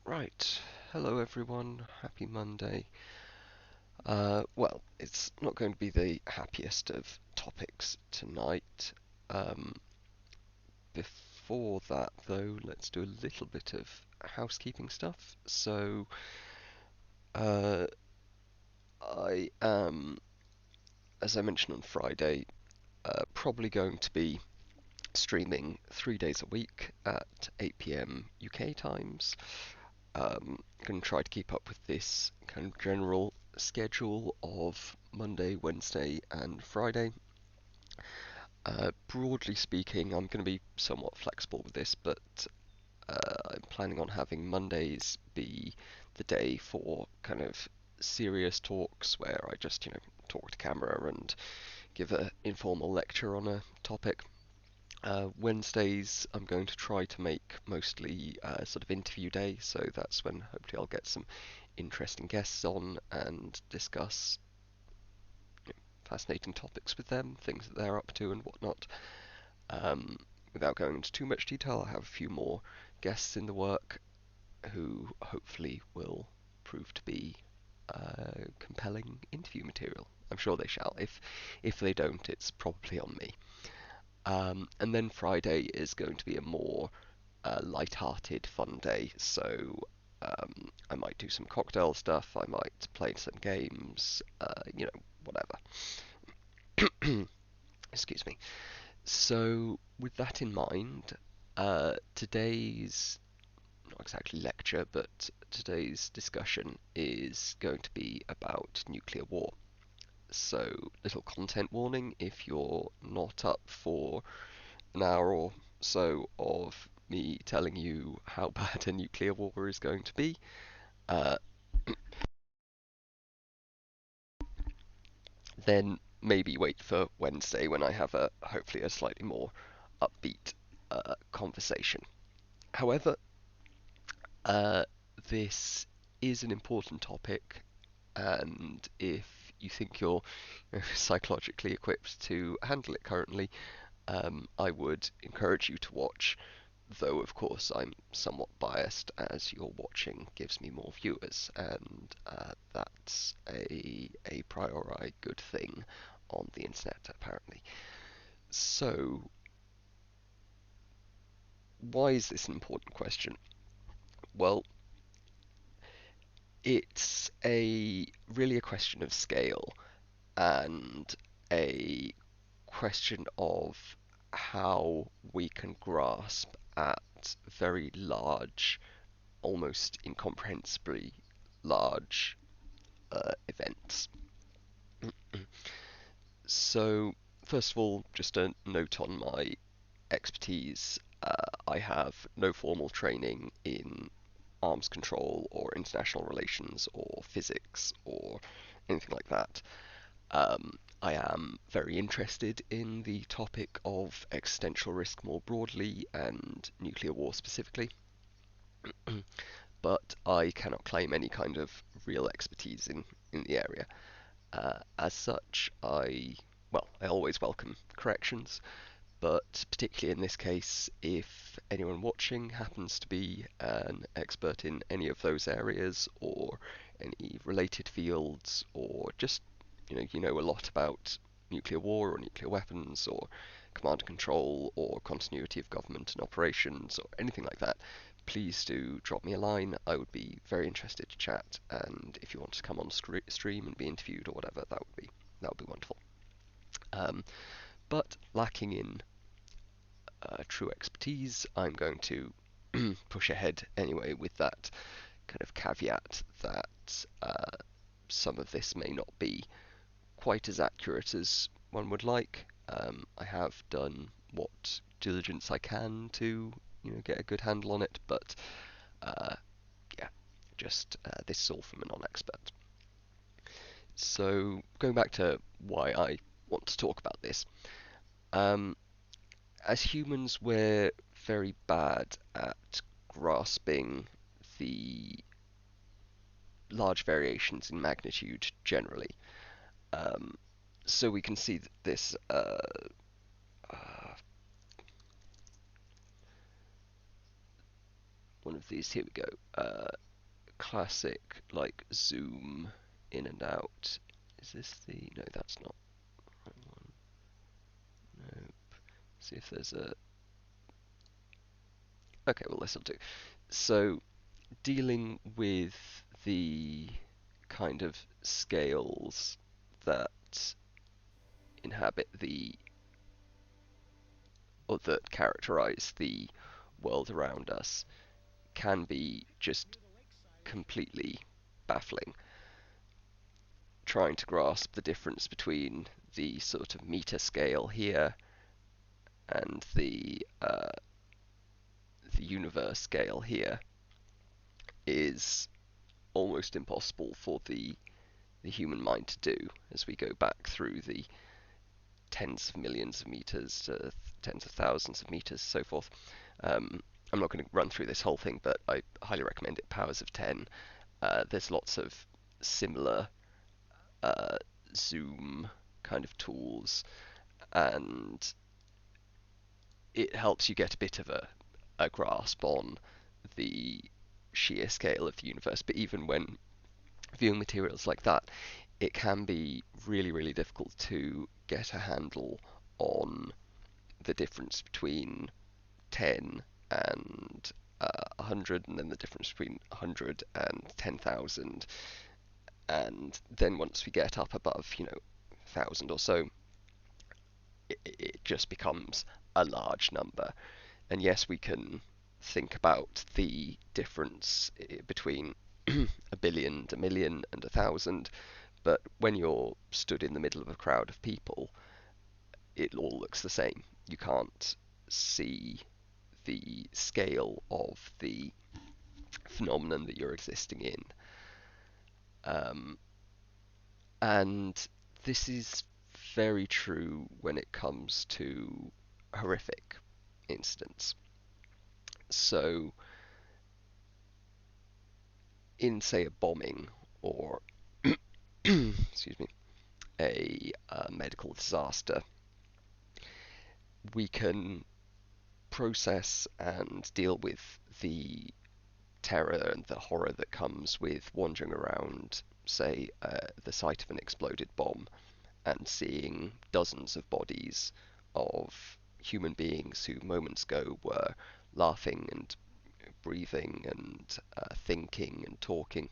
Right, hello everyone, happy Monday. Well, it's not going to be the happiest of topics tonight. Um, Before that, though, let's do a little bit of housekeeping stuff. Uh, I am, as I mentioned on Friday, probably going to be streaming 3 days a week at 8 p.m. UK times. Going to try to keep up with this kind of general schedule of Monday, Wednesday, and Friday. Broadly speaking, I'm going to be somewhat flexible with this, but I'm planning on having Mondays be the day for kind of serious talks where I just, talk to camera and give an informal lecture on a topic. Wednesdays, I'm going to try to make mostly sort of interview day, so that's when hopefully I'll get some interesting guests on and discuss fascinating topics with them, things that they're up to and whatnot. Um, Without going into too much detail, I have a few more guests in the work who hopefully will prove to be compelling interview material. I'm sure they shall. If they don't, it's probably on me. And then Friday is going to be a more light-hearted, fun day. So I might do some cocktail stuff. I might play some games. Whatever. Excuse me. So with that in mind, today's not exactly lecture, but today's discussion is going to be about nuclear war. So, little content warning if you're not up for an hour or so of me telling you how bad a nuclear war is going to be, uh, then maybe wait for Wednesday when I have a hopefully a slightly more upbeat conversation. However, uh, this is an important topic, and if you think you're psychologically equipped to handle it currently, I would encourage you to watch, though of course I'm somewhat biased as your watching gives me more viewers, and that's a priori good thing on the internet apparently. So, why is this an important question? Well, it's a really a question of scale and a question of how we can grasp at very large, almost incomprehensibly large events. So, first of all, just a note on my expertise. I have no formal training in arms control or international relations or physics or anything like that. I am very interested in the topic of existential risk more broadly and nuclear war specifically, but I cannot claim any kind of real expertise in the area. As such, I always welcome corrections, but particularly in this case, if anyone watching happens to be an expert in any of those areas or any related fields, or just you know a lot about nuclear war or nuclear weapons or command and control or continuity of government and operations or anything like that, please do drop me a line. I would be very interested to chat, and if you want to come on stream and be interviewed or whatever, that would be wonderful. Um, but lacking in true expertise, I'm going to push ahead anyway with that kind of caveat that some of this may not be quite as accurate as one would like. I have done what diligence I can to get a good handle on it, but uh, yeah, just this is all from a non-expert. So going back to why I want to talk about this. Um, as humans, we're very bad at grasping the large variations in magnitude generally. Um, so we can see that this uh, one of these. Here we go. Classic, like, zoom in and out. Is this the... No, that's not the right one. No. See if there's a... Okay, well, this'll do. So, dealing with the kind of scales that inhabit the... or that characterize the world around us can be just completely baffling. Trying to grasp the difference between the sort of meter scale here and the universe scale here is almost impossible for the human mind to do as we go back through the tens of millions of meters to tens of thousands of meters, so forth. I'm not going to run through this whole thing, but I highly recommend it. Powers of 10. There's lots of similar zoom kind of tools, and it helps you get a bit of a grasp on the sheer scale of the universe. But even when viewing materials like that, it can be really, really difficult to get a handle on the difference between 10 and 100, and then the difference between 100 and 10,000. And then once we get up above, 1,000 or so, it just becomes a large number. And yes, we can think about the difference between a billion, a million, and 1,000, but when you're stood in the middle of a crowd of people, it all looks the same. You can't see the scale of the phenomenon that you're existing in. And this is very true when it comes to horrific incidents. So, in, say, a bombing or, excuse me, a medical disaster, we can process and deal with the terror and the horror that comes with wandering around, say, the site of an exploded bomb and seeing dozens of bodies of human beings who moments ago were laughing and breathing and thinking and talking,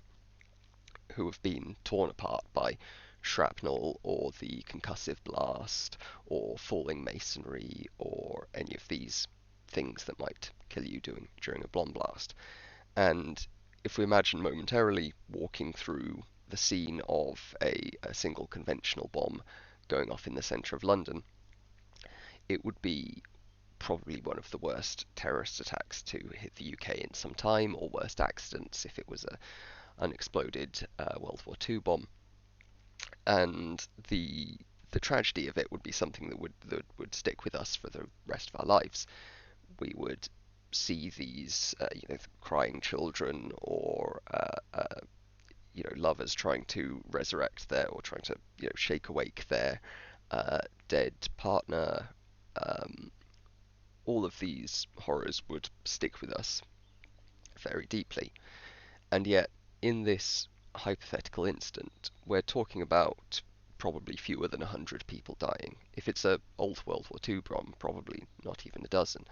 who have been torn apart by shrapnel or the concussive blast or falling masonry or any of these things that might kill you during a bomb blast. And if we imagine momentarily walking through the scene of a single conventional bomb going off in the centre of London, it would be probably one of the worst terrorist attacks to hit the UK in some time, or worst accidents if it was a unexploded World War II bomb. And the tragedy of it would be something that would stick with us for the rest of our lives. We would see these crying children or lovers trying to resurrect or trying to shake awake their dead partner. All of these horrors would stick with us very deeply. And yet, in this hypothetical instant, we're talking about probably fewer than 100 people dying. If it's a old World War II bomb, probably not even a dozen.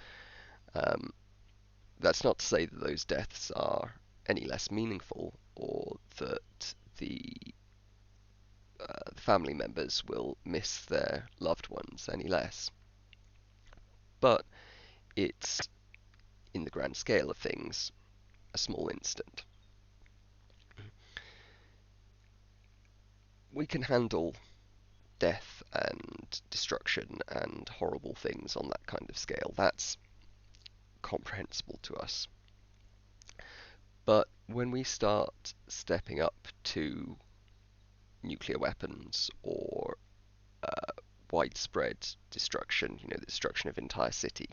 That's not to say that those deaths are any less meaningful, or that the family members will miss their loved ones any less. But it's, in the grand scale of things, a small incident. We can handle death and destruction and horrible things on that kind of scale. That's comprehensible to us. But when we start stepping up to nuclear weapons or widespread destruction, the destruction of entire city,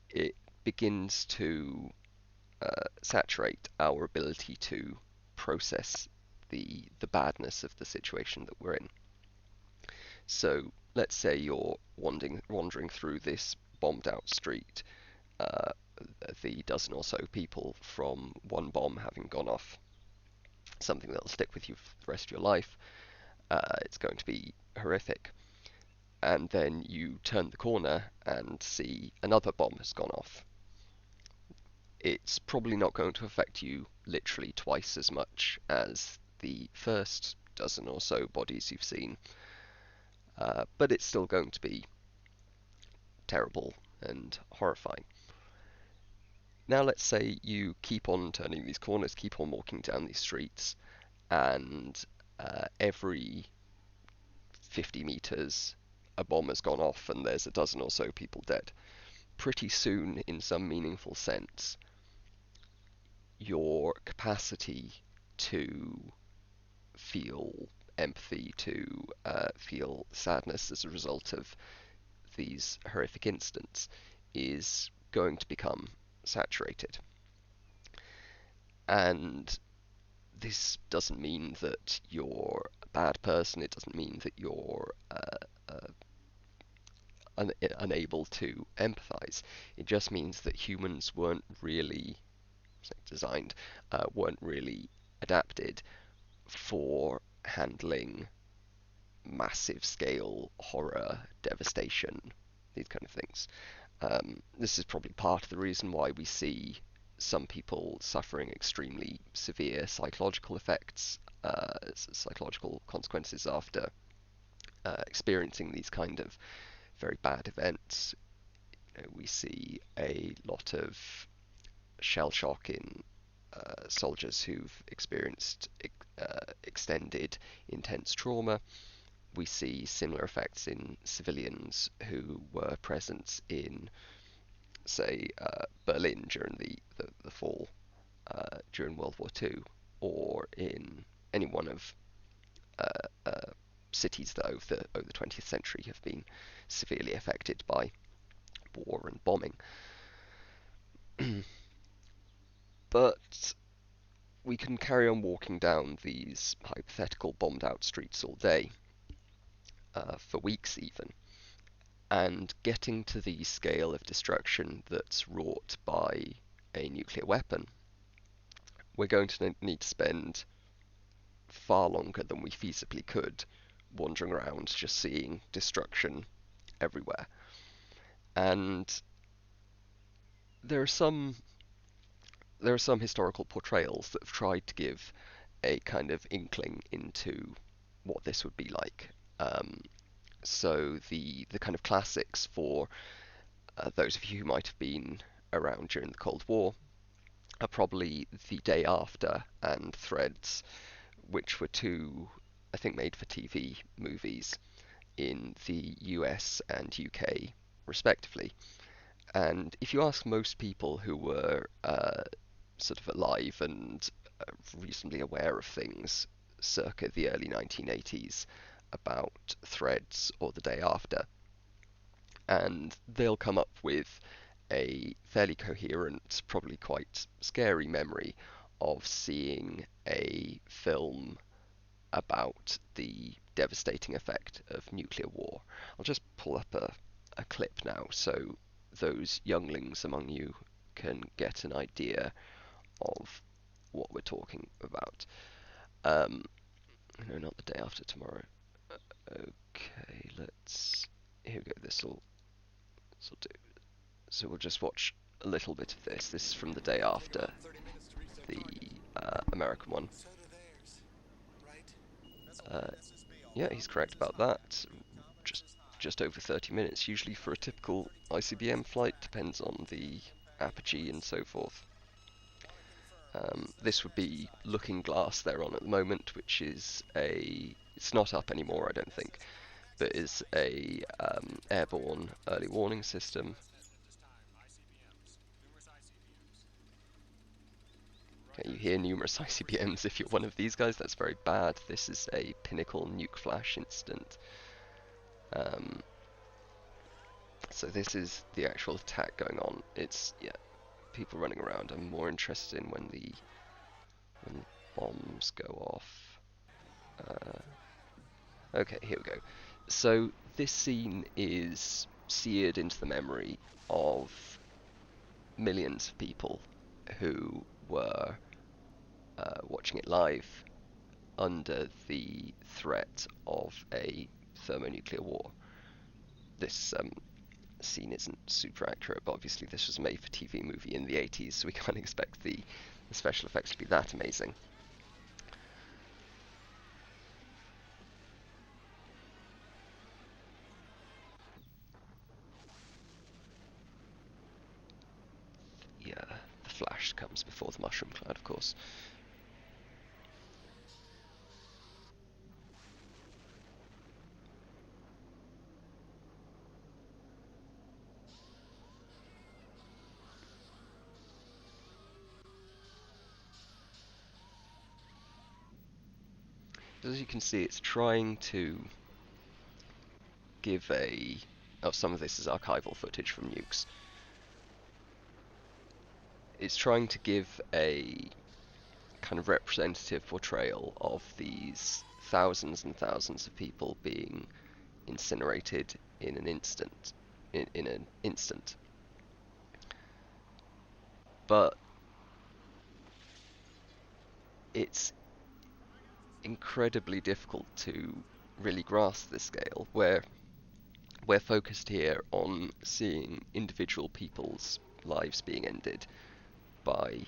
it begins to saturate our ability to process the badness of the situation that we're in. So let's say you're wandering through this bombed out street, the dozen or so people from one bomb having gone off, something that'll stick with you for the rest of your life. It's going to be horrific. And then you turn the corner and see another bomb has gone off. It's probably not going to affect you literally twice as much as the first dozen or so bodies you've seen, but it's still going to be terrible and horrifying. Now let's say you keep on turning these corners, keep on walking down these streets, and every 50 meters a bomb has gone off and there's a dozen or so people dead. Pretty soon, in some meaningful sense, your capacity to feel empathy, to feel sadness as a result of these horrific incidents is going to become saturated. And this doesn't mean that you're a bad person, it doesn't mean that you're unable to empathize. It just means that humans weren't really designed, weren't really adapted for handling massive scale horror, devastation, these kind of things. This is probably part of the reason why we see some people suffering extremely severe psychological effects, psychological consequences after experiencing these kind of very bad events. We see a lot of shell shock in soldiers who've experienced extended intense trauma. We see similar effects in civilians who were present in, say, Berlin during the fall during World War II, or in any one of cities that over the 20th century have been severely affected by war and bombing. But we can carry on walking down these hypothetical bombed out streets all day, for weeks even, and getting to the scale of destruction that's wrought by a nuclear weapon, we're going to need to spend far longer than we feasibly could wandering around just seeing destruction everywhere. And there are some historical portrayals that have tried to give a kind of inkling into what this would be like. So the kind of classics for those of you who might have been around during the Cold War are probably The Day After and Threads, which were two, I think, made-for-TV movies in the US and UK, respectively. And if you ask most people who were sort of alive and reasonably aware of things circa the early 1980s about Threads or The Day After, and they'll come up with a fairly coherent, probably quite scary memory of seeing a film about the devastating effect of nuclear war. I'll just pull up a clip now so those younglings among you can get an idea of what we're talking about. No, not The Day After Tomorrow. Okay, here we go. This'll do. So we'll just watch a little bit of this. This is from The Day After, the American one. Yeah, he's correct about that. Just over 30 minutes, usually for a typical ICBM flight, depends on the apogee and so forth. This would be Looking Glass they're on at the moment, which is it's not up anymore, I don't think, but is a airborne early warning system. Okay, you hear numerous ICBMs if you're one of these guys, that's very bad. This is a Pinnacle nuke flash incident. So this is the actual attack going on. It's, yeah, people running around. I'm more interested in when the bombs go off. Okay, here we go. So this scene is seared into the memory of millions of people who were watching it live under the threat of a thermonuclear war. This scene isn't super accurate, but obviously this was a made-for-TV movie in the 80s, so we can't expect the special effects to be that amazing. Yeah, the flash comes before the mushroom cloud, of course. As you can see, it's trying to give a... Oh, some of this is archival footage from nukes. It's trying to give a kind of representative portrayal of these thousands and thousands of people being incinerated in an instant. In an instant. But it's incredibly difficult to really grasp the scale, where we're focused here on seeing individual people's lives being ended by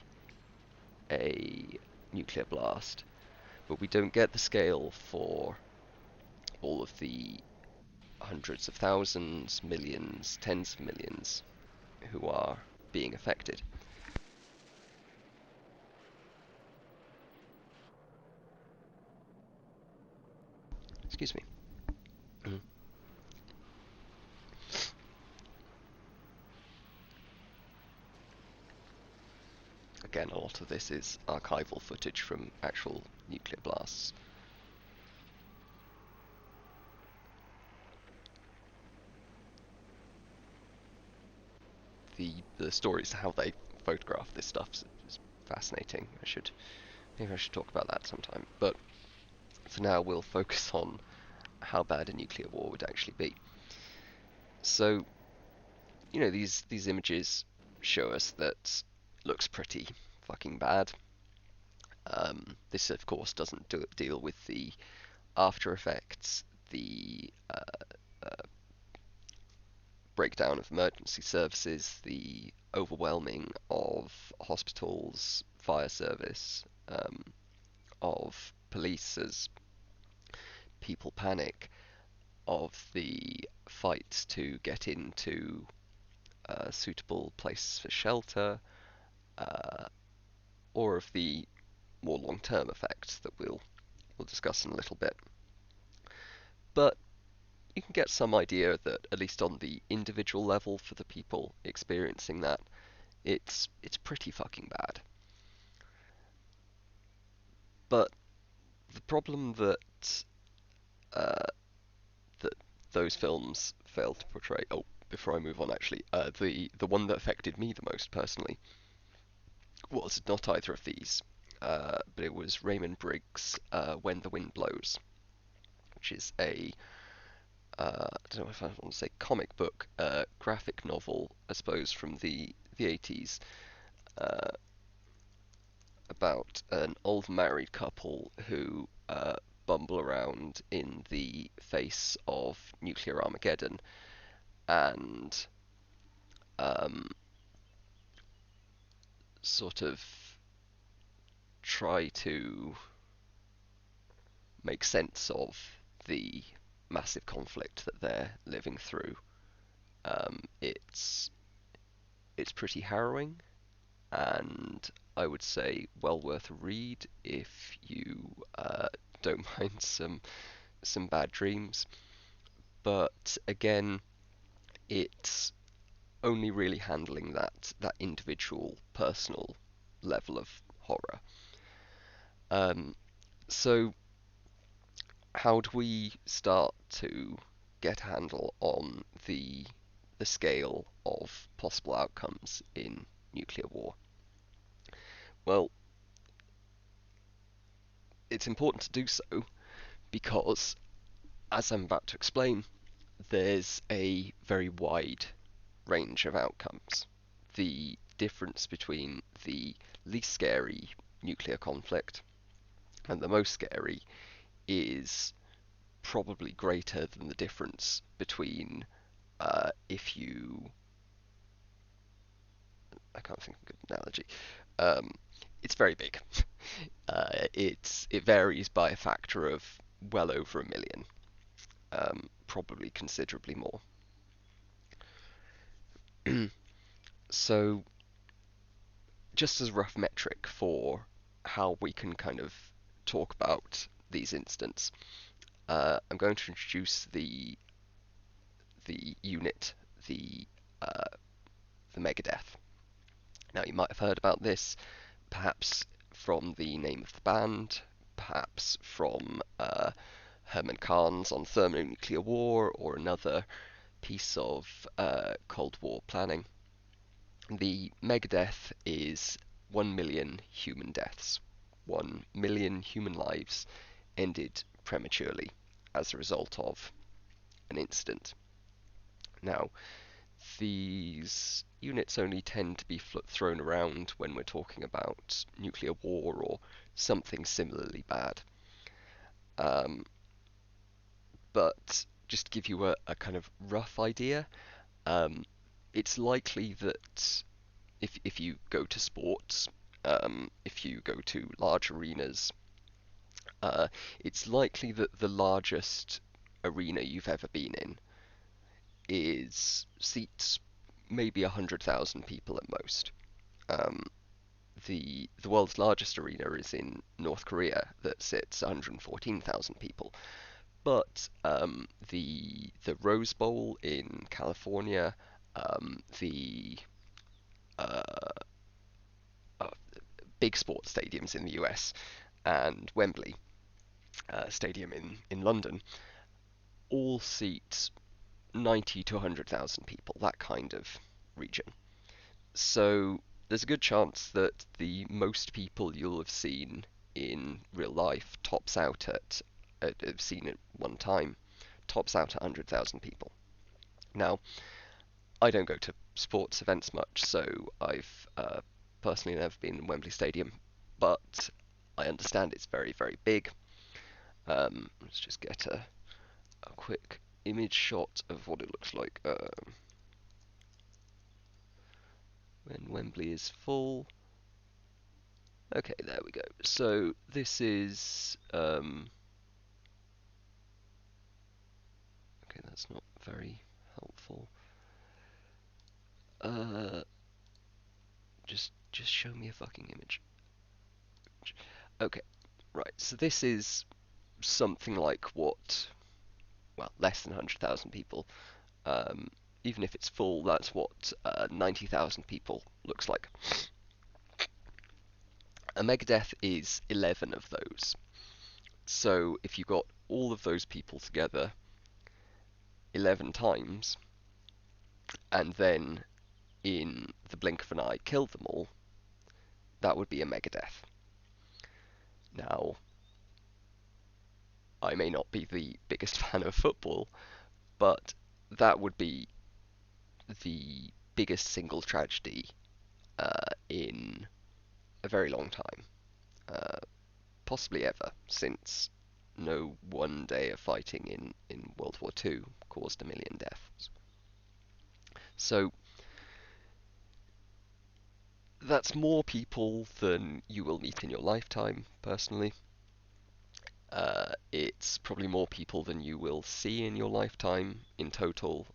a nuclear blast, but we don't get the scale for all of the hundreds of thousands, millions, tens of millions who are being affected. Excuse me. Again, a lot of this is archival footage from actual nuclear blasts. The stories, how they photograph this stuff is fascinating. Maybe I should talk about that sometime. But for now, we'll focus on how bad a nuclear war would actually be. So, these images show us that looks pretty fucking bad. This, of course, doesn't deal with the after effects, the breakdown of emergency services, the overwhelming of hospitals, fire service, of police as people panic, of the fights to get into suitable places for shelter, uh, or of the more long-term effects that we'll discuss in a little bit. But you can get some idea that, at least on the individual level, for the people experiencing that, it's pretty fucking bad. But the problem that that those films failed to portray. Oh, before I move on, actually, the one that affected me the most personally was not either of these, but it was Raymond Briggs' "When the Wind Blows," which is a I don't know if I want to say comic book, graphic novel, I suppose, from the 80s, uh, about an old married couple who bumble around in the face of nuclear Armageddon and um, sort of try to make sense of the massive conflict that they're living through. It's pretty harrowing, and I would say well worth a read if you don't mind some bad dreams. But again, it's only really handling that individual, personal level of horror. Um, so how do we start to get a handle on the scale of possible outcomes in nuclear war? Well, it's important to do so because, as I'm about to explain, there's a very wide range of outcomes. The difference between the least scary nuclear conflict and the most scary is probably greater than the difference between if you I can't think of a good analogy. Um, it's very big. It varies by a factor of well over a million, probably considerably more. So, just as a rough metric for how we can kind of talk about these incidents, I'm going to introduce the unit, the uh, the Megadeth. Now, you might have heard about this, perhaps from the name of the band, perhaps from Herman Cahn's on thermonuclear war, or another piece of Cold War planning. The Megadeth is 1 million human deaths. 1 million human lives ended prematurely as a result of an incident. Now, these units only tend to be thrown around when we're talking about nuclear war or something similarly bad. Um, but just to give you a kind of rough idea, um, it's likely that if you go to sports, if you go to large arenas, it's likely that the largest arena you've ever been in is seats maybe 100,000 people at most. Um, the world's largest arena is in North Korea that sits 114,000 people. But the Rose Bowl in California, the uh, uh, big sports stadiums in the US, and Wembley Stadium in London all seat 90 to 100,000 people, that kind of region. So there's a good chance that the most people you'll have seen in real life tops out have seen at one time, tops out at 100,000 people. Now, I don't go to sports events much, so I've personally never been in Wembley Stadium, but I understand it's very, very big. Let's just get a quick image shot of what it looks like when Wembley is full. Okay, there we go. So this is okay, that's not very helpful. Uh, just show me a fucking image. Okay, right. So this is something like what, well, less than 100,000 people. Um, Even if it's full, that's what 90,000 people looks like. A Megadeth is 11 of those. So if you got all of those people together 11 times, and then in the blink of an eye killed them all, that would be a Megadeth. Now, I may not be the biggest fan of football, but that would be the biggest single tragedy in a very long time, uh, possibly ever, since no one day of fighting in World War II caused a million deaths. So that's more people than you will meet in your lifetime, personally. It's probably more people than you will see in your lifetime in total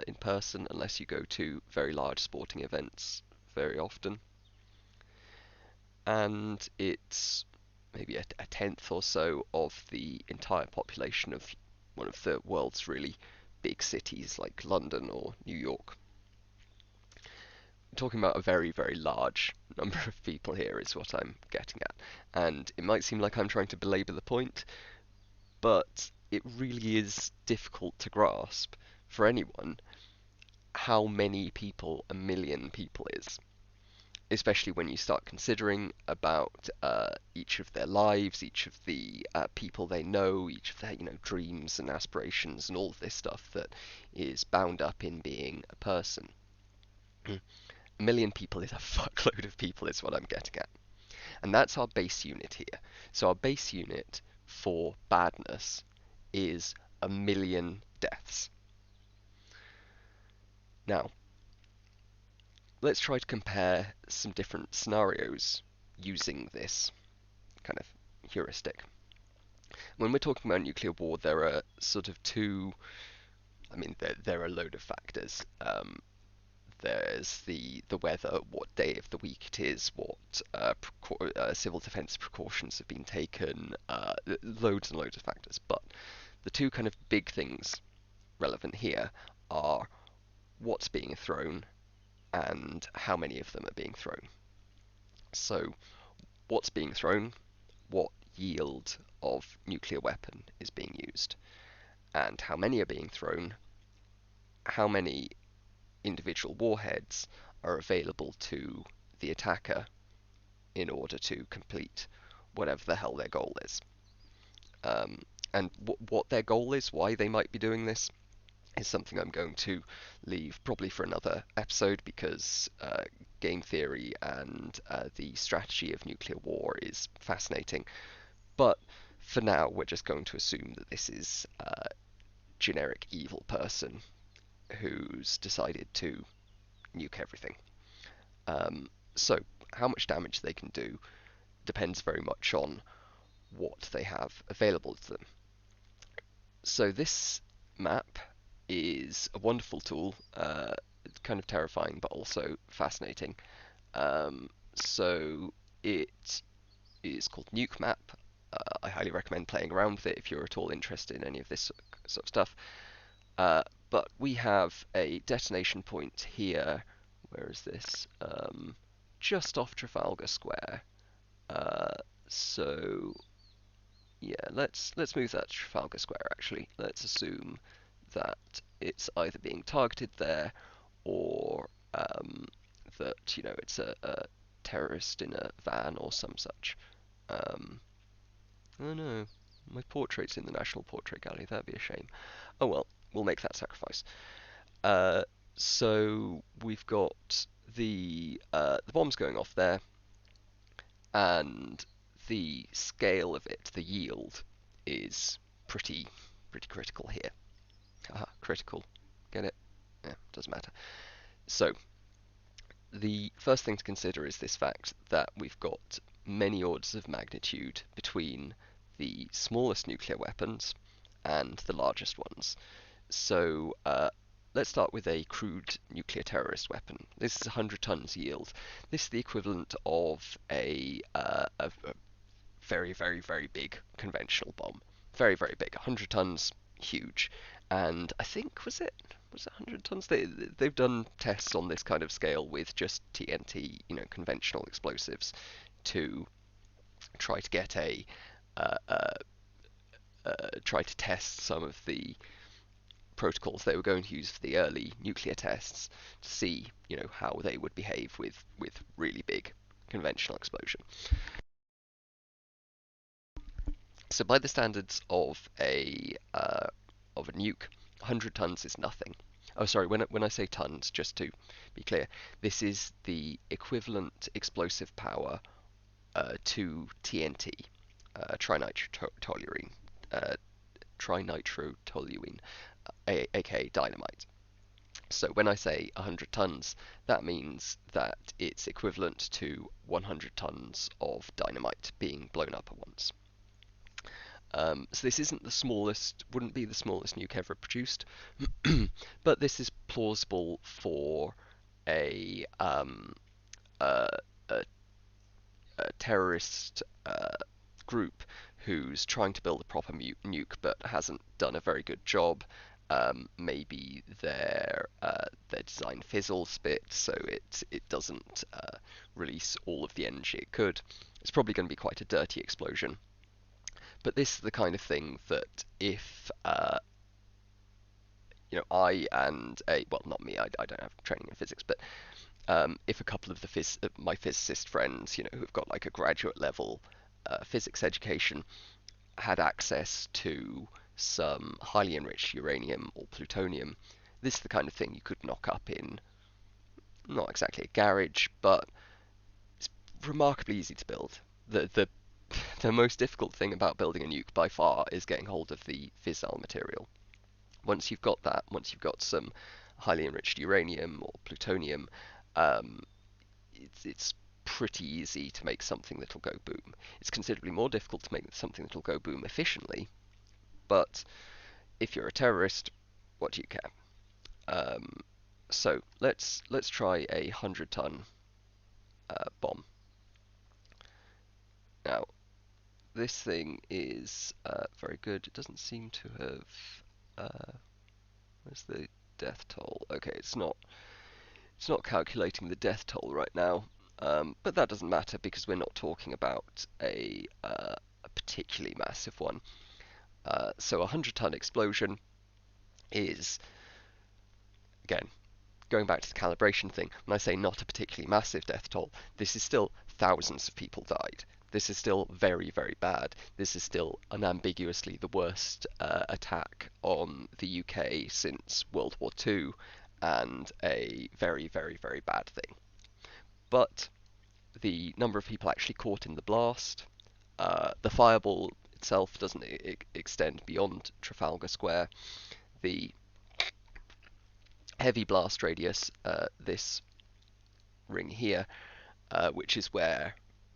in person, unless you go to very large sporting events very often. And it's maybe a tenth or so of the entire population of one of the world's really big cities like London or New York. Talking about a very, very large number of people here is what I'm getting at. And it might seem like I'm trying to belabor the point, but it really is difficult to grasp for anyone how many people a million people is, especially when you start considering about each of their lives, each of the people they know, each of their dreams and aspirations, and all of this stuff that is bound up in being a person. A million people is a fuckload of people, is what I'm getting at. And that's our base unit here. So our base unit for badness is 1,000,000 deaths. Now, let's try to compare some different scenarios using this kind of heuristic. When we're talking about nuclear war, there are sort of two, I mean, there are a load of factors. There's the weather, what day of the week it is, what civil defence precautions have been taken, loads and loads of factors. But the two kind of big things relevant here are what's being thrown and how many of them are being thrown. So, what's being thrown, what yield of nuclear weapon is being used, and how many are being thrown, how many individual warheads are available to the attacker in order to complete whatever the hell their goal is. And what their goal is, why they might be doing this, is something I'm going to leave probably for another episode, because game theory and the strategy of nuclear war is fascinating. But for now, we're just going to assume that this is a generic evil person who's decided to nuke everything. So how much damage they can do depends very much on what they have available to them. So this map is a wonderful tool, kind of terrifying but also fascinating. So it is called Nuke Map. I highly recommend playing around with it if you're at all interested in any of this sort of stuff. But we have a detonation point here. Where is this? Just off Trafalgar Square. So yeah, let's move that to Trafalgar Square. Actually, let's assume that it's either being targeted there, or that it's a terrorist in a van or some such. Oh no, my portrait's in the National Portrait Gallery. That'd be a shame. Oh well, we'll make that sacrifice. So we've got the bombs going off there, and the scale of it, the yield, is pretty critical here. Critical. Get it? Yeah, doesn't matter. So the first thing to consider is this fact that we've got many orders of magnitude between the smallest nuclear weapons and the largest ones. So let's start with a crude nuclear terrorist weapon. This is 100 tons yield. This is the equivalent of a very, very, very big conventional bomb. Very, very big. 100 tons, huge. And I think, was it 100 tons? They've done tests on this kind of scale with just TNT, conventional explosives, to try to get uh, uh, try to test some of the protocols they were going to use for the early nuclear tests to see, how they would behave with really big conventional explosion. So by the standards of a nuke, 100 tons is nothing. Oh, sorry. When I say tons, just to be clear, this is the equivalent explosive power to TNT, trinitrotoluene, uh, trinitrotoluene, aka dynamite. So when I say 100 tons, that means that it's equivalent to 100 tons of dynamite being blown up at once. So this isn't the smallest, wouldn't be the smallest nuke ever produced, but this is plausible for a a, a, a terrorist group who's trying to build a proper nuke but hasn't done a very good job. Maybe their design fizzles a bit, so it doesn't release all of the energy it could. It's probably going to be quite a dirty explosion. But this is the kind of thing that if I and well, not me, I don't have training in physics, but if a couple of my physicist friends, who've got like a graduate level physics education, had access to some highly enriched uranium or plutonium, this is the kind of thing you could knock up in not exactly a garage, but it's remarkably easy to build. The the most difficult thing about building a nuke by far is getting hold of the fissile material. Once you've got that, once you've got some highly enriched uranium or plutonium, um, it's pretty easy to make something that'll go boom. It's considerably more difficult to make something that'll go boom efficiently, but if you're a terrorist, what do you care? Um, so let's try a 100-ton bomb. Now this thing is very good. It doesn't seem to have. Where's the death toll? Okay, it's not calculating the death toll right now, but that doesn't matter because we're not talking about a particularly massive one. So a 100-ton explosion is, again, going back to the calibration thing, when I say not a particularly massive death toll, this is still thousands of people died. This is still very, very bad. This is still unambiguously the worst attack on the UK since World War II, and a very, very, very bad thing. But the number of people actually caught in the blast, the fireball itself doesn't extend beyond Trafalgar Square. The heavy blast radius, this ring here, which is where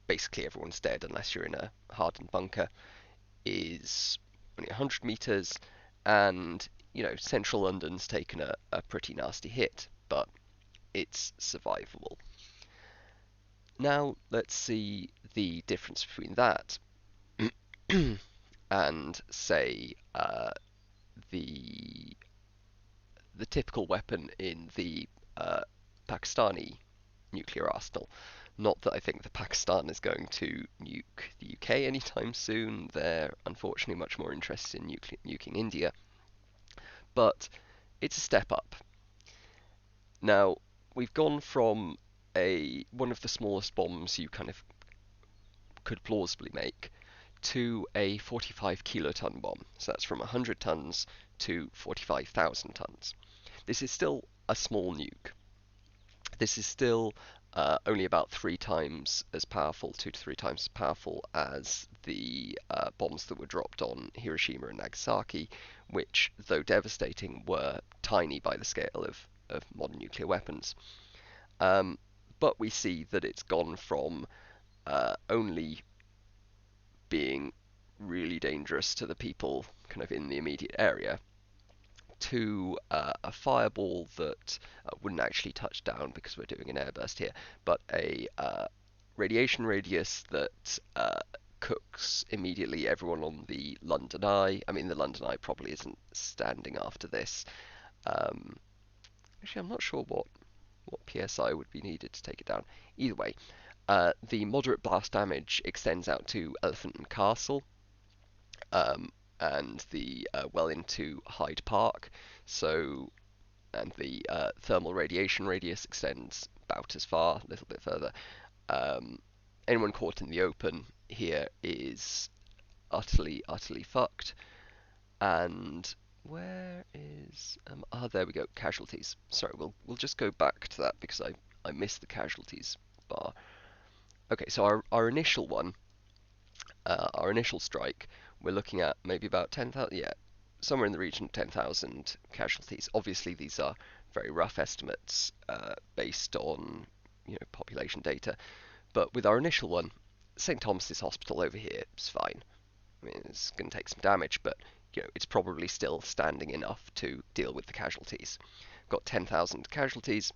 basically everyone's dead unless you're in a hardened bunker, is only 100 meters, and central London's taken a pretty nasty hit, but it's survivable. Now let's see the difference between that and say the the typical weapon in the Pakistani nuclear arsenal. Not that I think that Pakistan is going to nuke the UK anytime soon. They're unfortunately much more interested in nuking India. But it's a step up. Now, we've gone from one of the smallest bombs you kind of could plausibly make to a 45 kiloton bomb. So that's from 100 tons to 45,000 tons. This is still a small nuke. This is still only about 3 times as powerful, 2 to 3 times as powerful as the bombs that were dropped on Hiroshima and Nagasaki, which, though devastating, were tiny by the scale of modern nuclear weapons. But we see that it's gone from only being really dangerous to the people kind of in the immediate area to a fireball that wouldn't actually touch down because we're doing an airburst here, but a radiation radius that cooks immediately everyone on the London Eye. I mean, the London Eye probably isn't standing after this. Um, Actually, I'm not sure what PSI would be needed to take it down. Either way, the moderate blast damage extends out to Elephant and Castle, and well into Hyde Park. So, and the thermal radiation radius extends about as far, a little bit further. Anyone caught in the open here is utterly, utterly fucked. And where is there we go, casualties. Sorry, we'll just go back to that because I missed the casualties bar. Okay, so our initial one, our initial strike, we're looking at maybe about 10,000, yeah, somewhere in the region of 10,000 casualties. Obviously, these are very rough estimates based on population data, but with our initial one, St Thomas's Hospital over here is fine. I mean, it's going to take some damage, but it's probably still standing enough to deal with the casualties. Got 10,000 casualties,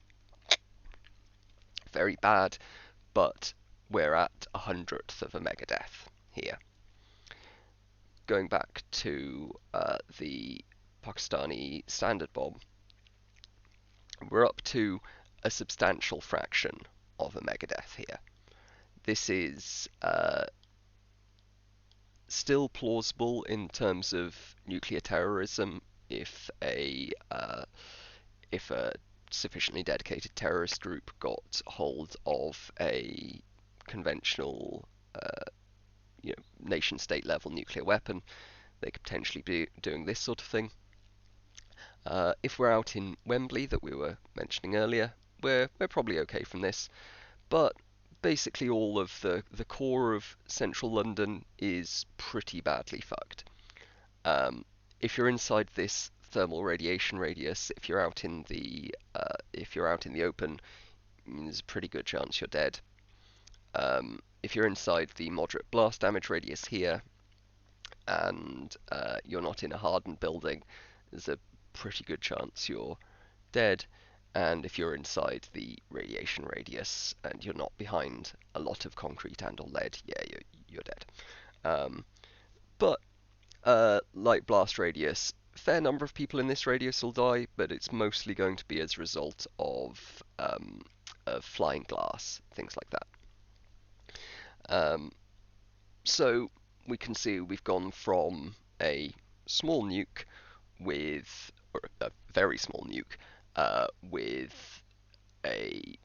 very bad, but we're at 100th of a mega death here. Going back to the Pakistani standard bomb, we're up to a substantial fraction of a mega death here. This is still plausible in terms of nuclear terrorism if a sufficiently dedicated terrorist group got hold of a conventional nation state level nuclear weapon. They could potentially be doing this sort of thing. If we're out in Wembley that we were mentioning earlier, we're probably okay from this. But basically, all of the core of central London is pretty badly fucked. If you're inside this thermal radiation radius, if you're out in the open, there's a pretty good chance you're dead. If you're inside the moderate blast damage radius here, and you're not in a hardened building, there's a pretty good chance you're dead. And if you're inside the radiation radius and you're not behind a lot of concrete and or lead, yeah, you're dead. But like blast radius, fair number of people in this radius will die, but it's mostly going to be as a result of flying glass, things like that. So we can see we've gone from a small nuke or a very small nuke, with a,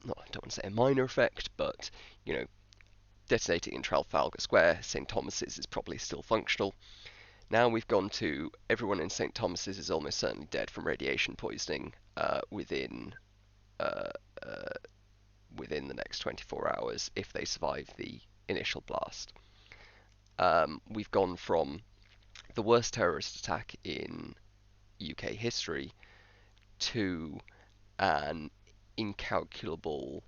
not, I don't want to say a minor effect, but, you know, detonating in Trafalgar Square, St. Thomas's is probably still functional. Now we've gone to everyone in St. Thomas's is almost certainly dead from radiation poisoning uh, uh, within the next 24 hours if they survive the initial blast. We've gone from the worst terrorist attack in UK history to an incalculable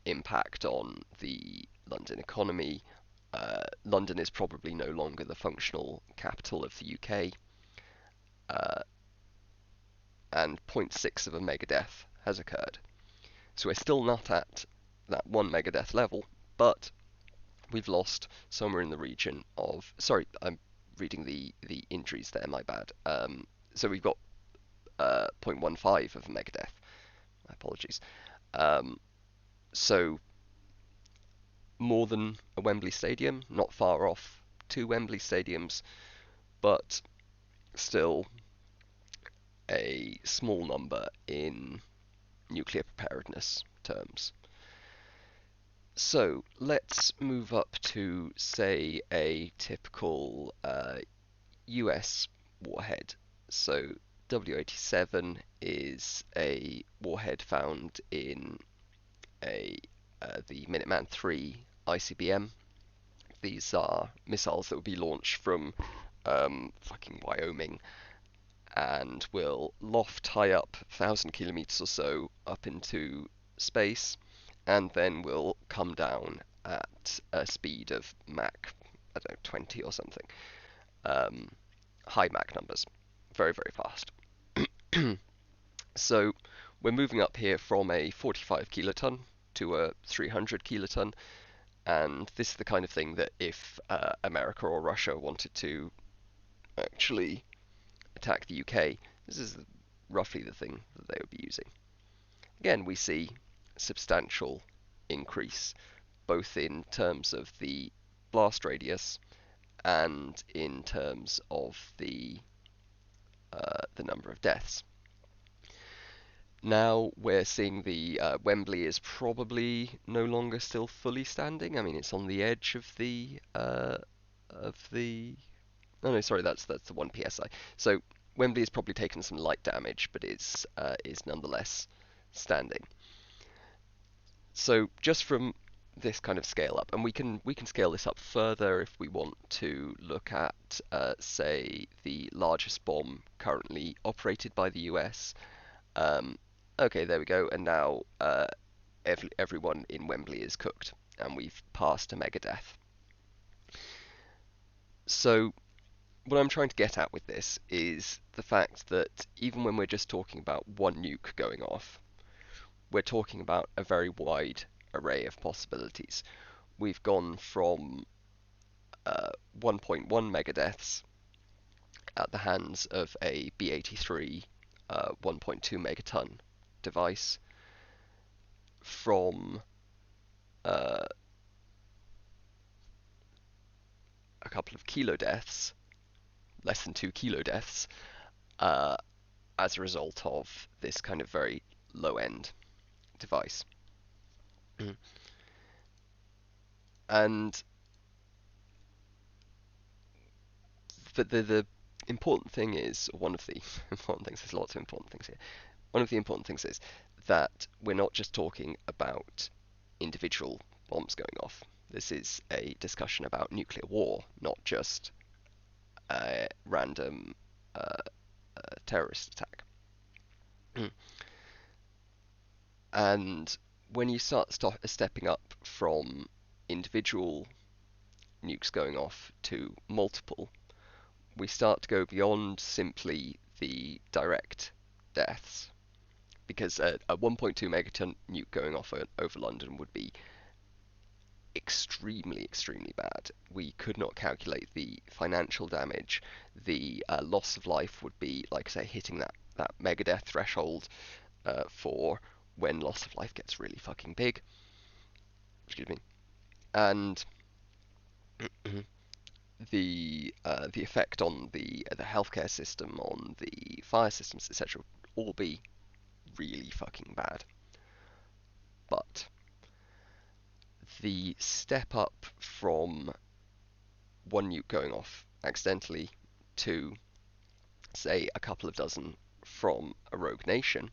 impact on the London economy. London is probably no longer the functional capital of the UK, and zero point 0.6 of a megadeath has occurred. So we're still not at that 1 megadeath level, but we've lost somewhere in the region of. Sorry, I'm reading the injuries there, my bad. So we've got 0.15 of a megadeath. My apologies. So more than a Wembley Stadium, not far off 2 Wembley Stadiums, but still a small number in nuclear preparedness terms. So let's move up to, say, a typical US warhead. So W87 is a warhead found in the Minuteman III ICBM. These are missiles that will be launched from fucking Wyoming and will loft high up 1,000 kilometers or so up into space, and then will come down at a speed of Mach, I don't know, 20 or something. High Mach numbers. Very, very fast. So we're moving up here from a 45 kiloton to a 300 kiloton, and this is the kind of thing that if America or Russia wanted to actually attack the UK, this is roughly the thing that they would be using. Again, we see substantial increase both in terms of the blast radius and in terms of the number of deaths. Now we're seeing the Wembley is probably no longer still fully standing. I mean, it's on the edge of the Oh no, sorry, that's the one PSI. So Wembley has probably taken some light damage, but is nonetheless standing. So just from this kind of scale up, and we can scale this up further if we want to look at, say, the largest bomb currently operated by the US. Okay, there we go, and now everyone in Wembley is cooked, and we've passed a megadeath. So what I'm trying to get at with this is the fact that even when we're just talking about one nuke going off, we're talking about a very wide array of possibilities. We've gone from 1.1 megadeaths at the hands of a B-83 1.2 megaton device, from a couple of kilo deaths, less than 2 kilo deaths, as a result of this kind of very low-end device. And the important thing is, one of the important things, there's lots of important things here. One of the important things is that we're not just talking about individual bombs going off. This is a discussion about nuclear war, not just a random uh, terrorist attack. And when you start stepping up from individual nukes going off to multiple, we start to go beyond simply the direct deaths. Because a 1.2 megaton nuke going off over London would be extremely, extremely bad. We could not calculate the financial damage. The loss of life would be, like I say, hitting that mega death threshold for when loss of life gets really fucking big. Excuse me. And the effect on the healthcare system, on the fire systems, etc., all be really fucking bad. But the step up from one nuke going off accidentally to, say, a couple of dozen from a rogue nation,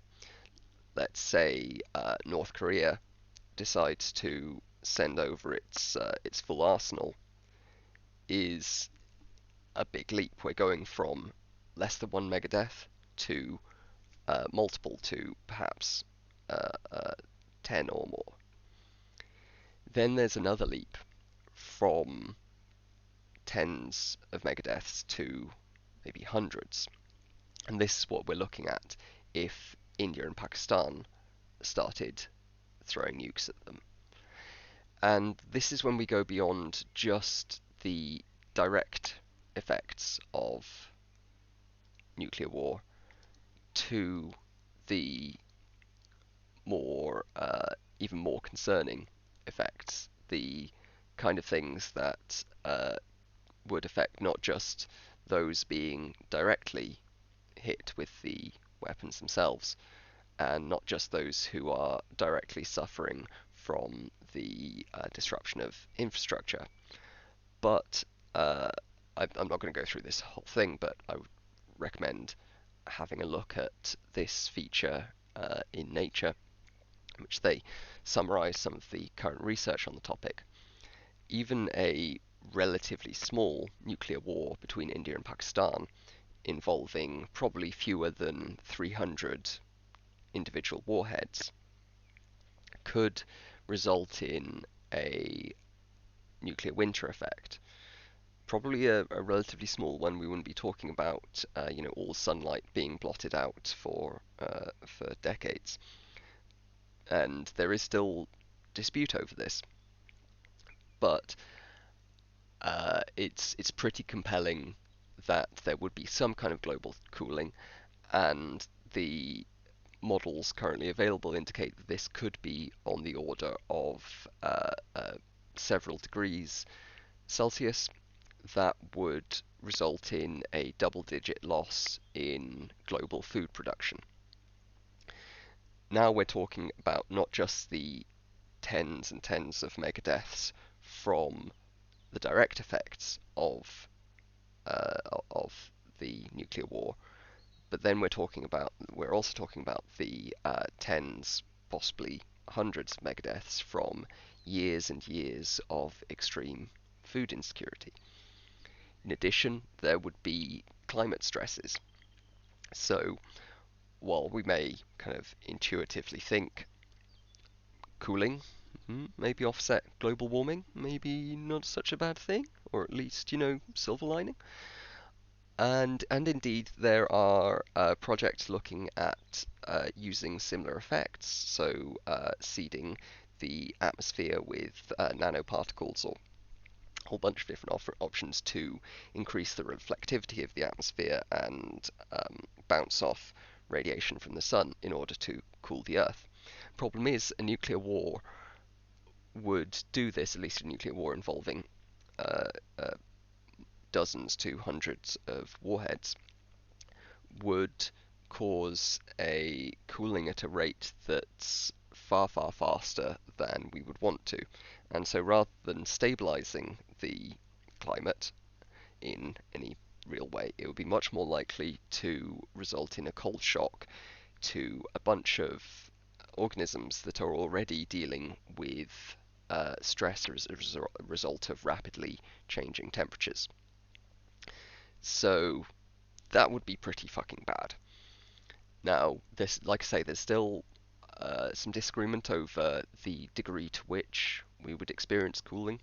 let's say North Korea decides to send over its full arsenal, is a big leap. We're going from less than one mega death to multiple, to perhaps uh, uh, 10 or more. Then there's another leap from tens of megadeaths to maybe hundreds. And this is what we're looking at if India and Pakistan started throwing nukes at them. And this is when we go beyond just the direct effects of nuclear war to the more, even more concerning effects, the kind of things that would affect not just those being directly hit with the weapons themselves, and not just those who are directly suffering from the disruption of infrastructure. But I'm not going to go through this whole thing, but I would recommend having a look at this feature in Nature, in which they summarize some of the current research on the topic. Even a relatively small nuclear war between India and Pakistan, involving probably fewer than 300 individual warheads, could result in a nuclear winter effect. Probably a relatively small one. We wouldn't be talking about, all sunlight being blotted out for decades. And there is still dispute over this, but it's pretty compelling that there would be some kind of global cooling, and the models currently available indicate that this could be on the order of several degrees Celsius. That would result in a double-digit loss in global food production. Now we're talking about not just the tens and tens of mega deaths from the direct effects of the nuclear war, but then we're also talking about the tens, possibly hundreds of megadeaths from years and years of extreme food insecurity. In addition, there would be climate stresses. So while we may kind of intuitively think cooling maybe offset global warming, maybe not such a bad thing, or at least, silver lining. And indeed, there are projects looking at using similar effects, so seeding the atmosphere with nanoparticles, or a whole bunch of different options to increase the reflectivity of the atmosphere and bounce off radiation from the sun in order to cool the Earth. Problem is, a nuclear war would do this, at least a nuclear war involving uh, uh, dozens to hundreds of warheads, would cause a cooling at a rate that's far, far faster than we would want to. And so rather than stabilizing the climate in any real way, it would be much more likely to result in a cold shock to a bunch of organisms that are already dealing with stress as a result of rapidly changing temperatures. So that would be pretty fucking bad. Now, like I say, there's still some disagreement over the degree to which we would experience cooling,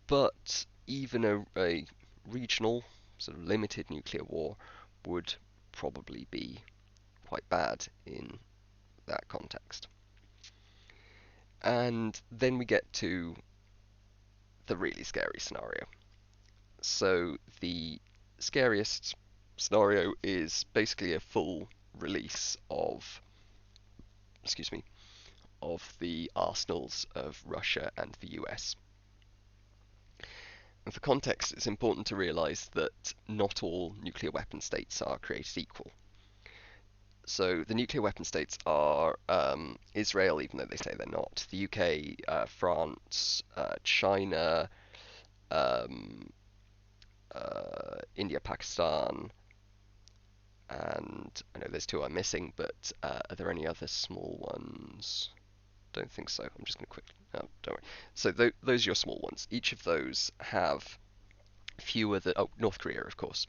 but even a regional, sort of limited nuclear war would probably be quite bad in that context. And then we get to the really scary scenario. So the scariest scenario is basically a full release of, excuse me, of the arsenals of Russia and the US. And for context, it's important to realize that not all nuclear weapon states are created equal. So the nuclear weapon states are Israel, even though they say they're not, the UK, France, China, um, India, Pakistan, and I know there's two I'm missing, but are there any other small ones? Don't think so. I'm just going to quickly. Oh, don't worry. So those are your small ones. Each of those have fewer than. Oh, North Korea, of course.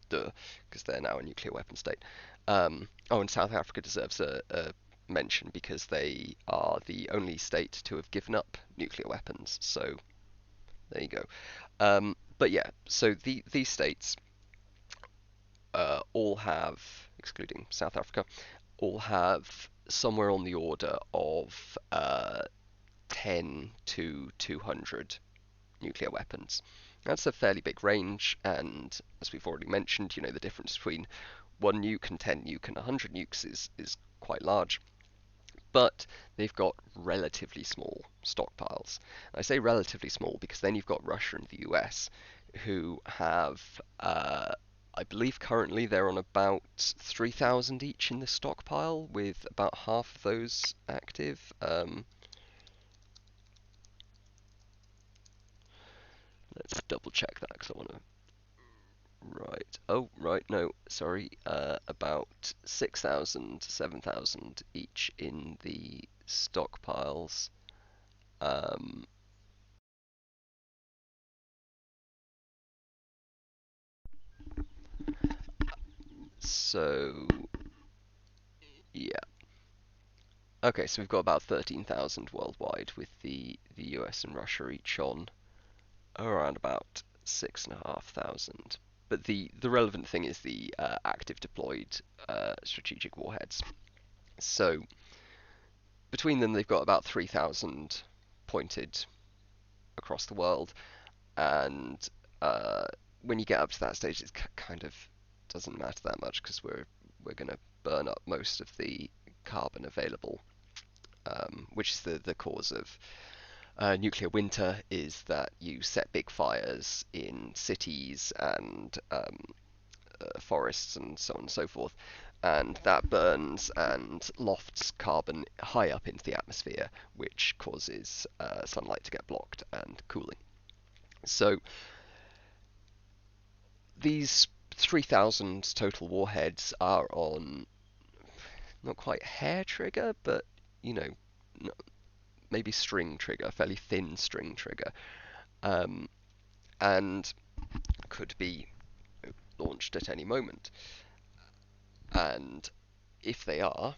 Duh, because they're now a nuclear weapon state. Oh, and South Africa deserves a mention because they are the only state to have given up nuclear weapons. So there you go. But yeah, so these states all have, excluding South Africa, all have somewhere on the order of 10 to 200 nuclear weapons. That's a fairly big range, and as we've already mentioned, the difference between 1 nuke and 10 nuke and 100 nukes is quite large. But they've got relatively small stockpiles. I say relatively small because then you've got Russia and the US, who have, I believe currently they're on about 3,000 each in the stockpile, with about half of those active. Let's double check that because I want to. Right. Oh, right. No, sorry. About 6,000, 7,000 each in the stockpiles. Um, so, yeah. Okay, so we've got about 13,000 worldwide, with the US and Russia each on around about 6,500. But the relevant thing is the active deployed strategic warheads. So between them, they've got about 3,000 pointed across the world, and uh, when you get up to that stage, it kind of doesn't matter that much because we're going to burn up most of the carbon available, which is the cause of nuclear winter, is that you set big fires in cities and forests and so on and so forth, and that burns and lofts carbon high up into the atmosphere, which causes sunlight to get blocked and cooling. So these 3,000 total warheads are on not quite hair trigger, but you know, maybe string trigger, fairly thin string trigger, um, and could be launched at any moment. And if they are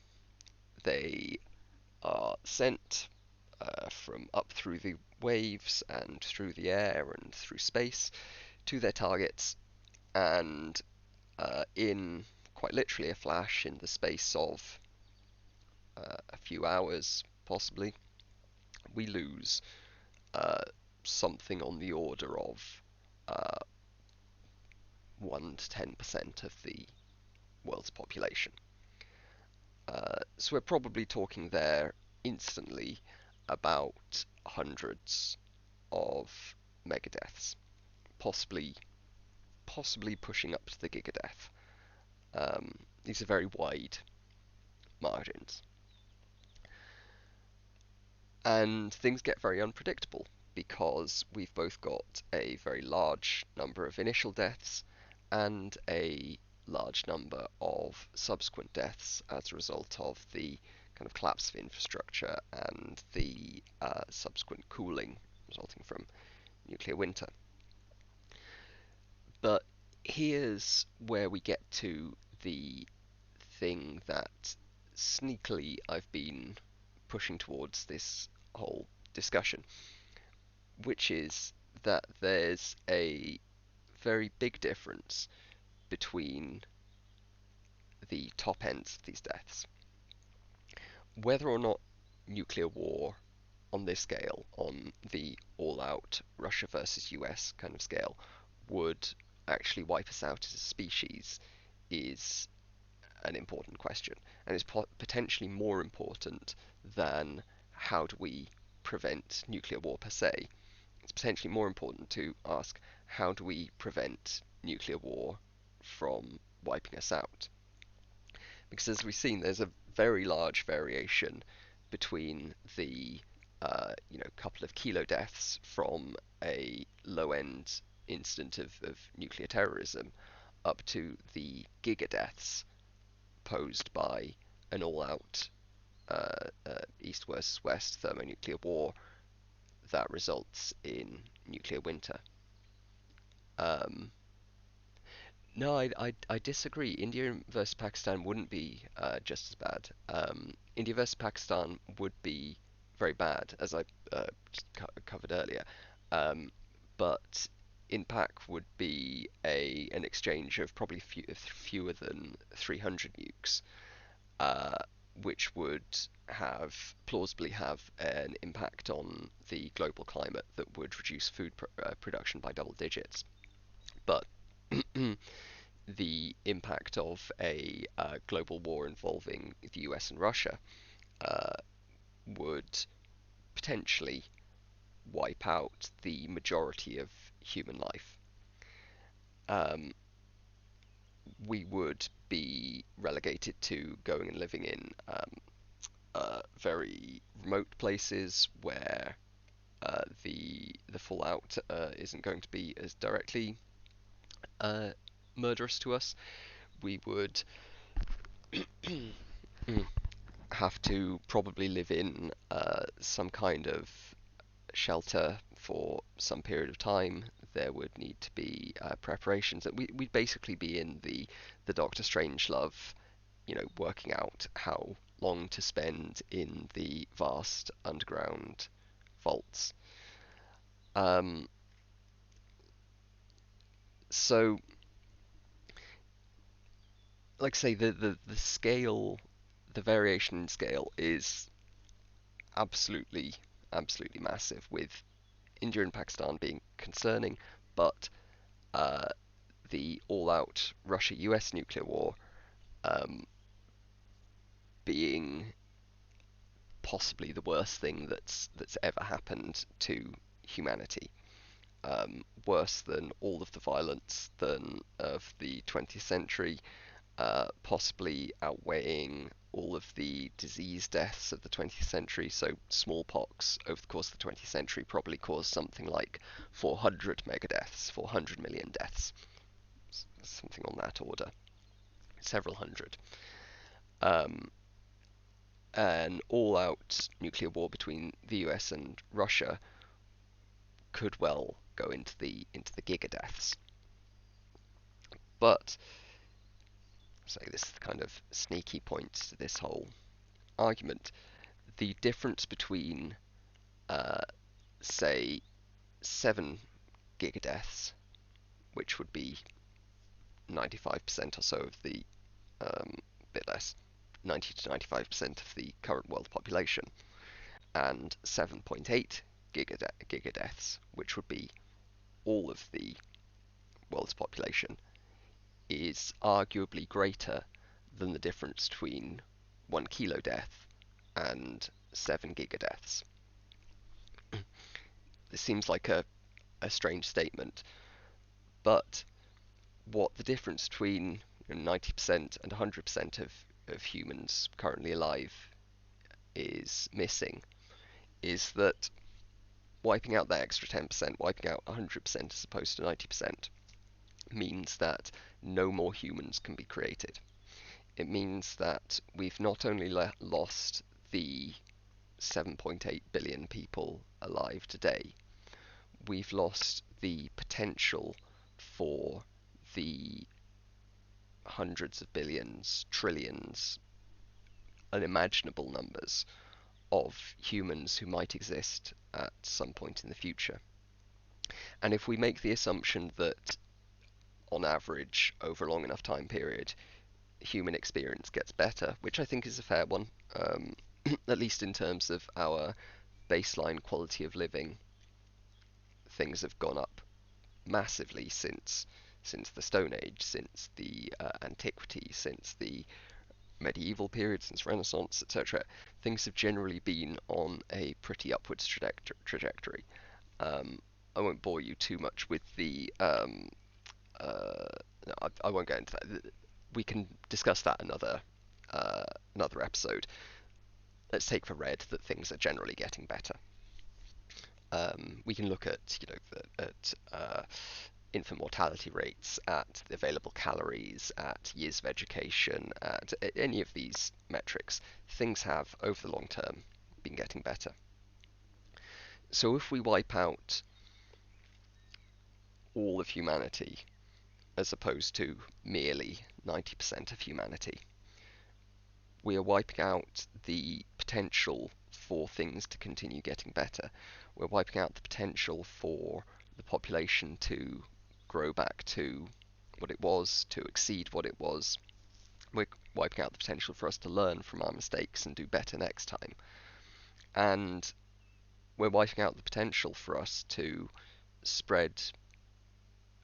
sent from up through the waves and through the air and through space to their targets, and in quite literally a flash, in the space of a few hours, possibly, we lose uh, something on the order of uh, 1 to 10% of the world's population. So we're probably talking there instantly about hundreds of megadeaths, possibly pushing up to the gigadeath. These are very wide margins, and things get very unpredictable because we've both got a very large number of initial deaths and a large number of subsequent deaths as a result of the kind of collapse of infrastructure and the subsequent cooling resulting from nuclear winter. But here's where we get to the thing that sneakily I've been pushing towards this whole discussion, which is that there's a very big difference between the top ends of these deaths. Whether or not nuclear war on this scale, on the all-out Russia versus US kind of scale, would actually wipe us out as a species is an important question, and is potentially more important than how do we prevent nuclear war per se. It's potentially more important to ask how do we prevent nuclear war from wiping us out. Because as we've seen, there's a very large variation between the couple of kilo deaths from a low-end incident of nuclear terrorism up to the giga deaths posed by an all-out East versus West thermonuclear war that results in nuclear winter. Um, no, I disagree. India versus Pakistan wouldn't be just as bad. India versus Pakistan would be very bad, as I just covered earlier. Um, but in Pak would be an exchange of probably fewer than 300 nukes, uh, which would plausibly have an impact on the global climate that would reduce food production by double digits. But the impact of a global war involving the US and Russia uh, would potentially wipe out the majority of human life. Um, we would be relegated to going and living in very remote places where the fallout isn't going to be as directly uh, murderous to us. We would have to probably live in some kind of shelter for some period of time. There would need to be preparations. We'd basically be in the Doctor Strangelove, working out how long to spend in the vast underground vaults. Um, so, like I say, the scale, the variation in scale is absolutely, absolutely massive, with India and Pakistan being concerning, but uh, the all-out Russia-US nuclear war um, being possibly the worst thing that's ever happened to humanity. Worse than all of the violence of the 20th century, possibly outweighing all of the disease deaths of the 20th century. So smallpox over the course of the 20th century probably caused something like 400 mega deaths, 400 million deaths, something on that order, several hundred. Um, an all-out nuclear war between the US and Russia could well go into the giga deaths. But so this is the kind of sneaky point to this whole argument. The difference between uh, say 7 giga deaths, which would be 95% or so of the bit less, 90 to 95% of the current world population, and 7.8 giga deaths, which would be all of the world's population, is arguably greater than the difference between 1 kilo death and 7 giga deaths. This seems like a strange statement, but what the difference between 90% and 100% of humans currently alive is missing is that wiping out that extra 10%, wiping out 100% as opposed to 90%, means that no more humans can be created. It means that we've not only lost the 7.8 billion people alive today, we've lost the potential for the hundreds of billions, trillions, unimaginable numbers of humans who might exist at some point in the future. And if we make the assumption that, on average, over a long enough time period, human experience gets better, which I think is a fair one, at least in terms of our baseline quality of living, things have gone up massively since the Stone Age, since the antiquity, since the medieval period, since Renaissance, etc. Things have generally been on a pretty upwards trajectory. Um, I won't bore you too much with the. No, I won't go into that. We can discuss that another episode. Let's take for read that things are generally getting better. We can look at infant mortality rates, at the available calories, at years of education, at any of these metrics. Things have, over the long term, been getting better. So if we wipe out all of humanity, as opposed to merely 90% of humanity, we are wiping out the potential for things to continue getting better. We're wiping out the potential for the population to grow back to what it was, to exceed what it was. We're wiping out the potential for us to learn from our mistakes and do better next time. And we're wiping out the potential for us to spread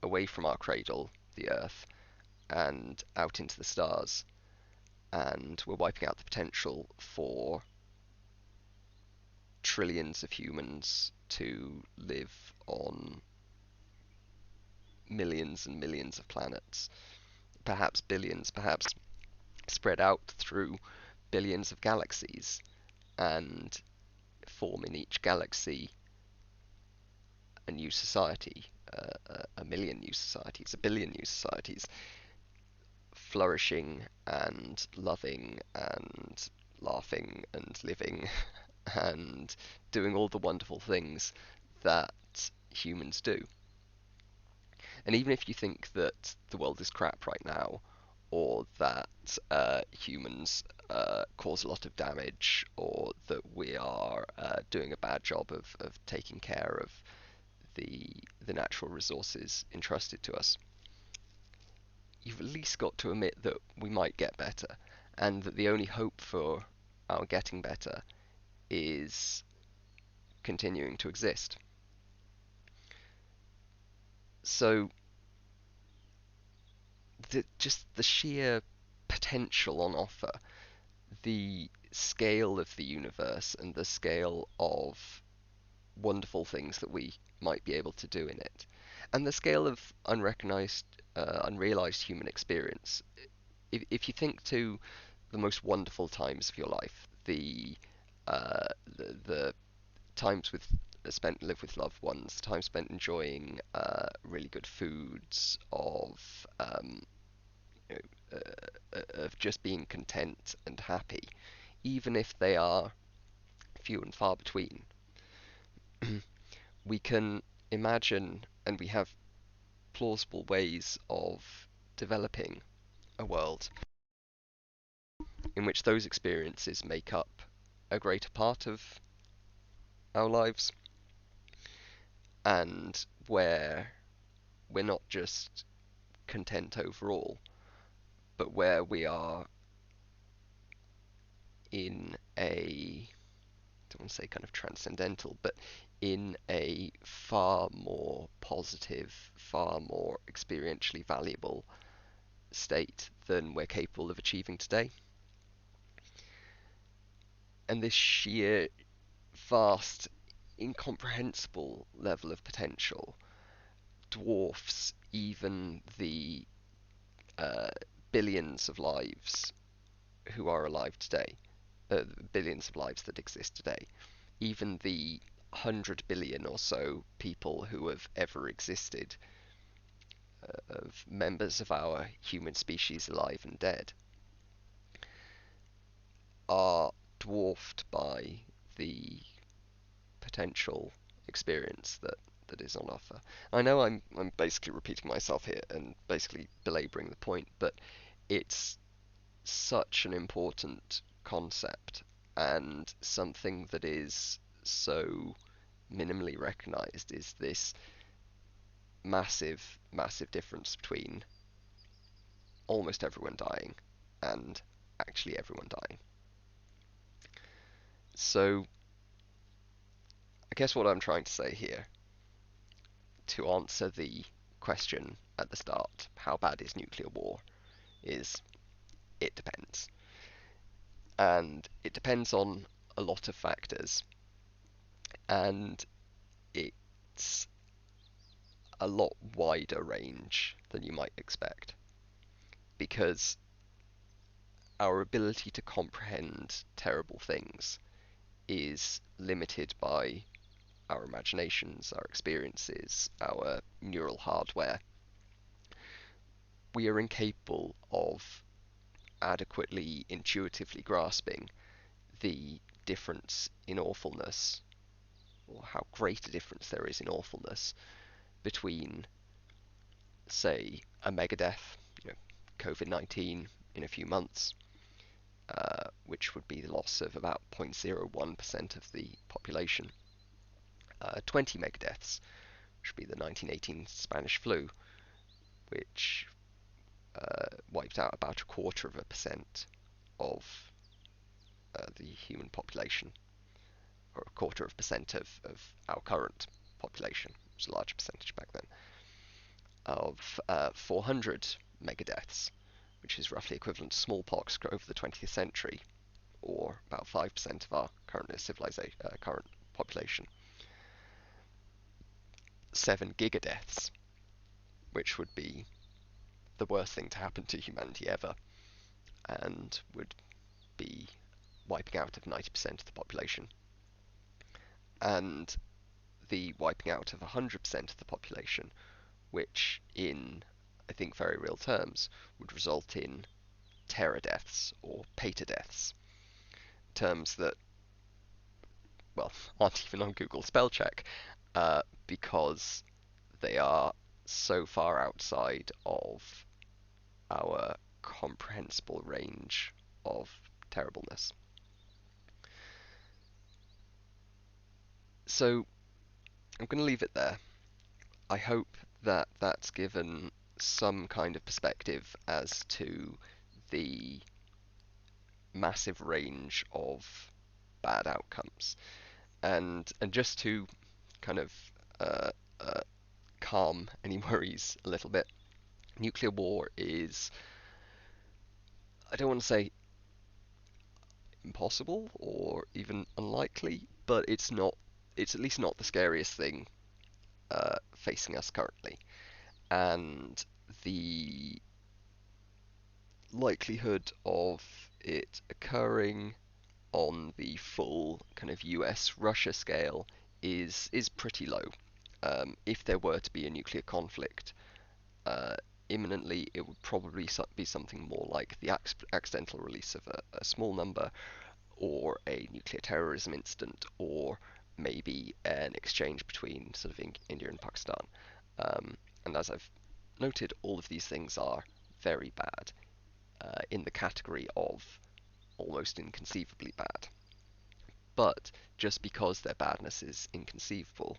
away from our cradle, the Earth, and out into the stars. And we're wiping out the potential for trillions of humans to live on millions and millions of planets, perhaps billions, perhaps spread out through billions of galaxies, and form in each galaxy a new society, a million new societies, a billion new societies, flourishing and loving and laughing and living and doing all the wonderful things that humans do. And even if you think that the world is crap right now, or that humans cause a lot of damage, or that we are doing a bad job of taking care of the natural resources entrusted to us, you've at least got to admit that we might get better, and that the only hope for our getting better is continuing to exist. So just the sheer potential on offer, the scale of the universe and the scale of wonderful things that we might be able to do in it, and the scale of unrealized human experience. If you think to the most wonderful times of your life, the times spent live with loved ones, time spent enjoying really good foods, of just being content and happy, even if they are few and far between. We can imagine, and we have plausible ways of developing a world in which those experiences make up a greater part of our lives, and where we're not just content overall, but where we are in a, I don't want to say kind of transcendental, but in a far more positive, far more experientially valuable state than we're capable of achieving today. And this sheer, vast, incomprehensible level of potential dwarfs even the uh, billions of lives who are alive today, billions of lives that exist today, even the 100 billion or so people who have ever existed of members of our human species, alive and dead, are dwarfed by the potential experience that is on offer. I know I'm basically repeating myself here and basically belaboring the point, but it's such an important concept and something that is so minimally recognized, is this massive difference between almost everyone dying and actually everyone dying. So I guess what I'm trying to say here, to answer the question at the start, how bad is nuclear war, is it depends. And it depends on a lot of factors, and it's a lot wider range than you might expect, because our ability to comprehend terrible things is limited by our imaginations, our experiences, our neural hardware. We are incapable of adequately intuitively grasping the difference in awfulness, or how great a difference there is in awfulness between, say, a megadeath, COVID-19 in a few months, which would be the loss of about 0.01% of the population, 20 megadeaths, which would be the 1918 Spanish flu, which wiped out about 0.25% of the human population, or 0.25% of our current population. It was a larger percentage back then. Of 400 megadeaths, which is roughly equivalent to smallpox over the 20th century, or about 5% of our current current population. 7 gigadeaths, which would be the worst thing to happen to humanity ever, and would be wiping out of 90% of the population. And the wiping out of 100% of the population, which in, I think, very real terms, would result in terror deaths or pater deaths, terms that, well, aren't even on Google spell check, because they are so far outside of our comprehensible range of terribleness. So I'm going to leave it there. I hope that that's given some kind of perspective as to the massive range of bad outcomes. And just to kind of uh, uh, calm any worries a little bit, nuclear war is, I don't want to say impossible or even unlikely, but it's at least not the scariest thing facing us currently. And the likelihood of it occurring on the full kind of US-Russia scale is pretty low. If there were to be a nuclear conflict uh, imminently, it would probably be something more like the accidental release of a small number, or a nuclear terrorism incident, or maybe an exchange between sort of India and Pakistan. And as I've noted, all of these things are very bad, in the category of almost inconceivably bad. But just because their badness is inconceivable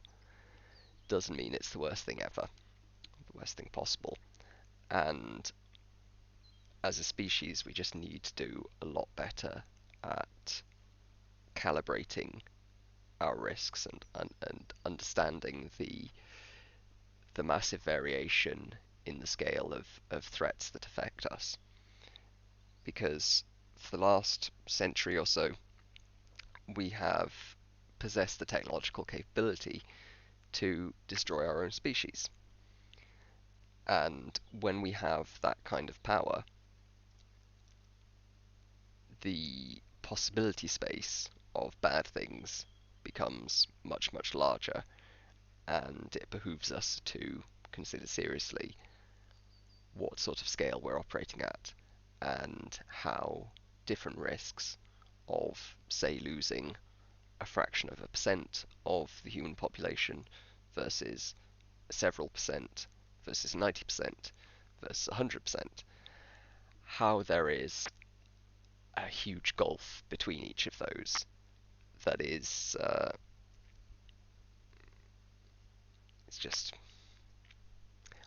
doesn't mean it's the worst thing ever, the worst thing possible. And as a species, we just need to do a lot better at calibrating our risks, and understanding the massive variation in the scale of threats that affect us. Because for the last century or so, we have possessed the technological capability to destroy our own species. And when we have that kind of power, the possibility space of bad things becomes much larger, and it behooves us to consider seriously what sort of scale we're operating at, and how different risks of, say, losing a fraction of a percent of the human population versus several percent versus 90% versus 100%, how there is a huge gulf between each of those that is, it's just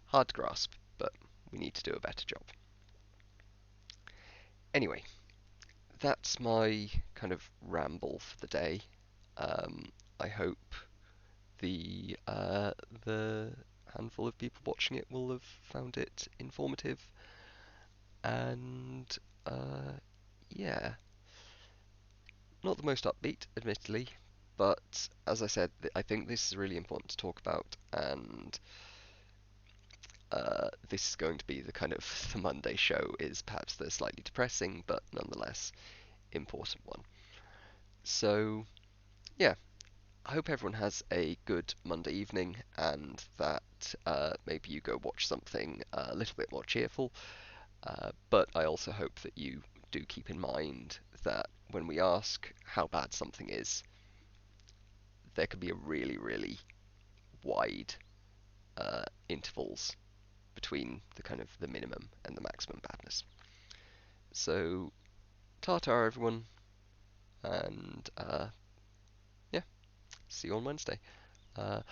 hard to grasp, but we need to do a better job. Anyway, that's my kind of ramble for the day. I hope the handful of people watching it will have found it informative, and yeah, not the most upbeat, admittedly, but as I said, I think this is really important to talk about, and this is going to be the kind of the Monday show is perhaps the slightly depressing, but nonetheless important one. So yeah, I hope everyone has a good Monday evening, and that maybe you go watch something a little bit more cheerful. But I also hope that you do keep in mind that when we ask how bad something is, there can be a really, really wide intervals between the kind of the minimum and the maximum badness. So, ta-ta everyone, and yeah, see you on Wednesday. Oh,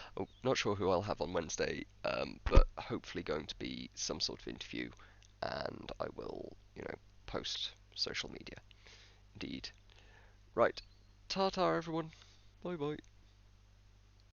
not sure who I'll have on Wednesday, but hopefully going to be some sort of interview, and I will, post social media. Indeed. Right, ta-ta everyone. Bye bye.